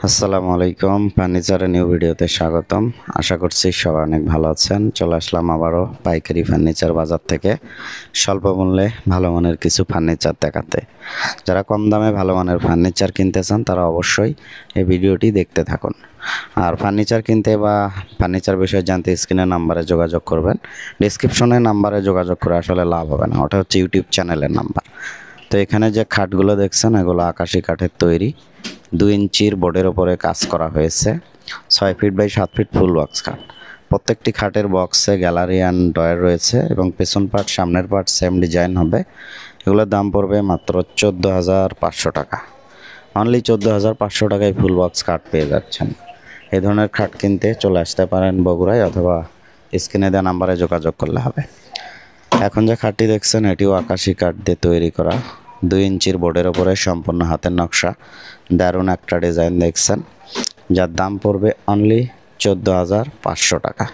আসসালামু আলাইকুম। ফার্নিচারের নিউ ভিডিওতে স্বাগতম। আশা করছি সবাই অনেক ভালো আছেন। চলে আসলাম আবারও পাইকারি ফার্নিচার বাজার থেকে স্বল্প মূল্যে ভালো মানের কিছু ফার্নিচার দেখাতে। যারা কম দামে ভালো মানের ফার্নিচার কিনতে চান তারা অবশ্যই এই ভিডিওটি দেখতে থাকুন। আর ফার্নিচার কিনতে বা ফার্নিচার বিষয়ে জানতে স্ক্রিনের নাম্বারে যোগাযোগ করবেন। ডিসক্রিপশনের নাম্বারে যোগাযোগ করে আসলে লাভ হবে না, ওটা হচ্ছে ইউটিউব চ্যানেলের নাম্বার। তো এখানে যে খাটগুলো দেখছেন এগুলো আকাশি কাঠের তৈরি, 2 ইঞ্চির বোর্ডের ওপরে কাজ করা হয়েছে। 6 feet by 7 feet full box খাট। প্রত্যেকটি খাটের বক্সে গ্যালারি অ্যান্ড ডয়ার রয়েছে এবং পেছন পার্ট সামনের পার্ট সেম ডিজাইন হবে। এগুলোর দাম পড়বে মাত্র 14,500 টাকা। অনলি 14,500 টাকায় ফুল বক্স খাট পেয়ে যাচ্ছেন। এই ধরনের খাট কিনতে চলে আসতে পারেন বগুড়ায়, অথবা স্ক্রিনে দেওয়া নাম্বারে যোগাযোগ করলে হবে। এখন যে খাটটি দেখছেন এটিও আকাশি কাঠ দিয়ে তৈরি করা, 2 ইঞ্চির বোর্ডের ওপরে সম্পূর্ণ হাতের নকশা, দারুণ একটা ডিজাইন দেখছেন, যার দাম পড়বে অনলি 14,500 টাকা।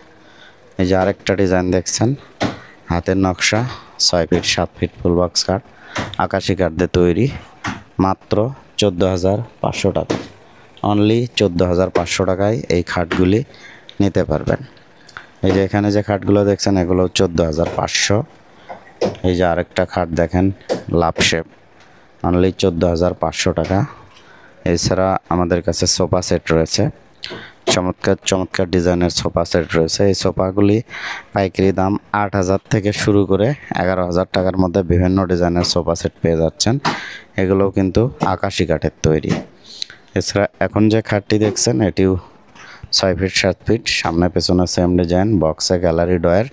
এই যে আরেকটা ডিজাইন দেখছেন, হাতের নকশা, 6 ফিট 7 ফিট ফুল বক্স কাঠ, আকাশি কাঠ দিয়ে তৈরি, মাত্র 14,500 টাকা। অনলি 14,500 টাকায় এই খাটগুলি নিতে পারবেন। এই যে এখানে যে খাটগুলো দেখছেন এগুলো 14,500। এই যে আরেকটা খাট দেখেন লাভ শেপ, অনলি 14,500 টাকা। এছাড়া আমাদের কাছে সোফা সেট রয়েছে, চমৎকার চমৎকার ডিজাইনের সোফা সেট রয়েছে। এই সোফাগুলি পাইকারি দাম 8,000 থেকে শুরু করে 11,000 টাকার মধ্যে বিভিন্ন ডিজাইনের সোফা সেট পেয়ে যাচ্ছেন। এগুলোও কিন্তু আকাশি কাঠের তৈরি। এছাড়া এখন যে খাটটি দেখছেন এটিও 6 ফিট 7 ফিট, সামনে পেছনে সেম ডিজাইন, বক্সে গ্যালারি ডয়ার,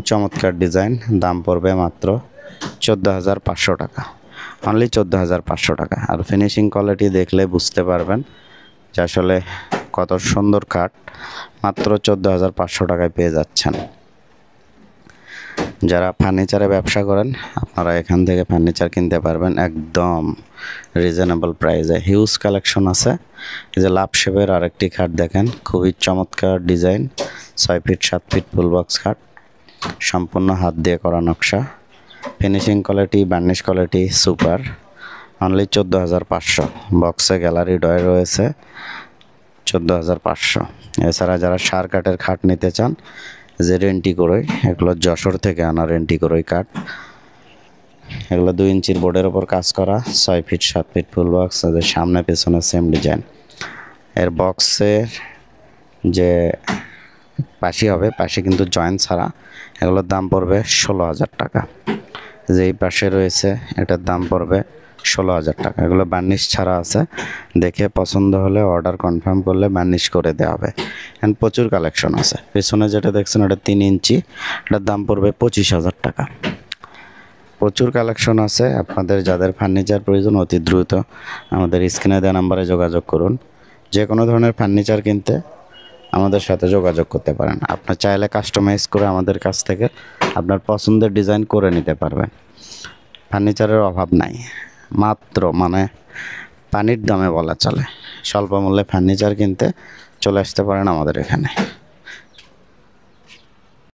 চমৎকার ডিজাইন। দাম পড়বে মাত্র 14,500 টাকা। অনলি 14,500 টাকা। আর ফিনিশিং কোয়ালিটি দেখলে বুঝতে পারবেন যে আসলে কত সুন্দর কাঠ। মাত্র 14,500 টাকায় পেয়ে যাচ্ছেন। যারা ফার্নিচারে ব্যবসা করেন আপনারা এখান থেকে ফার্নিচার কিনতে পারবেন একদম রিজনেবল প্রাইসে। হিউজ কালেকশন আছে। এই যে লাভ শেপের আরেকটি খাট দেখেন, খুবই চমৎকার design, 6 feet 7 feet full box খাট, সম্পূর্ণ হাত দিয়ে করা নকশা, finishing quality varnish quality super. Only 14,500। বক্সে গ্যালারি ডয় রয়েছে, 14,500। এছাড়া যারা সার কাঠের খাট নিতে চান, যে রেন্টি করই, এগুলো যশোর থেকে আনা রেন্টি করই কাঠ। এগুলো 2 ইঞ্চির বোর্ডের ওপর কাজ করা, 6 ফিট 7 ফিট ফুল বক্স, সামনে পেছনে সেম ডিজাইন। এর বক্সের যে পাশি হবে, পাশে কিন্তু জয়েন্ট ছাড়া। এগুলোর দাম পড়বে 16,000 টাকা। যেই পাশে রয়েছে এটার দাম পড়বে 16,000 টাকা। এগুলো বার্নিশ ছাড়া আছে, দেখে পছন্দ হলে অর্ডার কনফার্ম করলে বার্নিশ করে দেওয়া হবে। অ্যান্ড প্রচুর কালেকশন আছে। পেছনে যেটা দেখছেন ওটা 3 ইঞ্চি, এটার দাম পড়বে 25,000 টাকা। প্রচুর কালেকশন আছে। আপনাদের যাদের ফার্নিচার প্রয়োজন অতি দ্রুত আমাদের স্ক্রিনে দেওয়া নাম্বারে যোগাযোগ করুন। যে কোনো ধরনের ফার্নিচার কিনতে আমাদের সাথে যোগাযোগ করতে পারেন। আপনার চাইলে কাস্টমাইজ করে আমাদের কাছ থেকে আপনার পছন্দের ডিজাইন করে নিতে পারবেন। ফার্নিচারের অভাব নাই, মাত্র পানির দামে বলা চলে। স্বল্প মূল্যে ফার্নিচার কিনতে চলে আসতে পারেন আমাদের এখানে।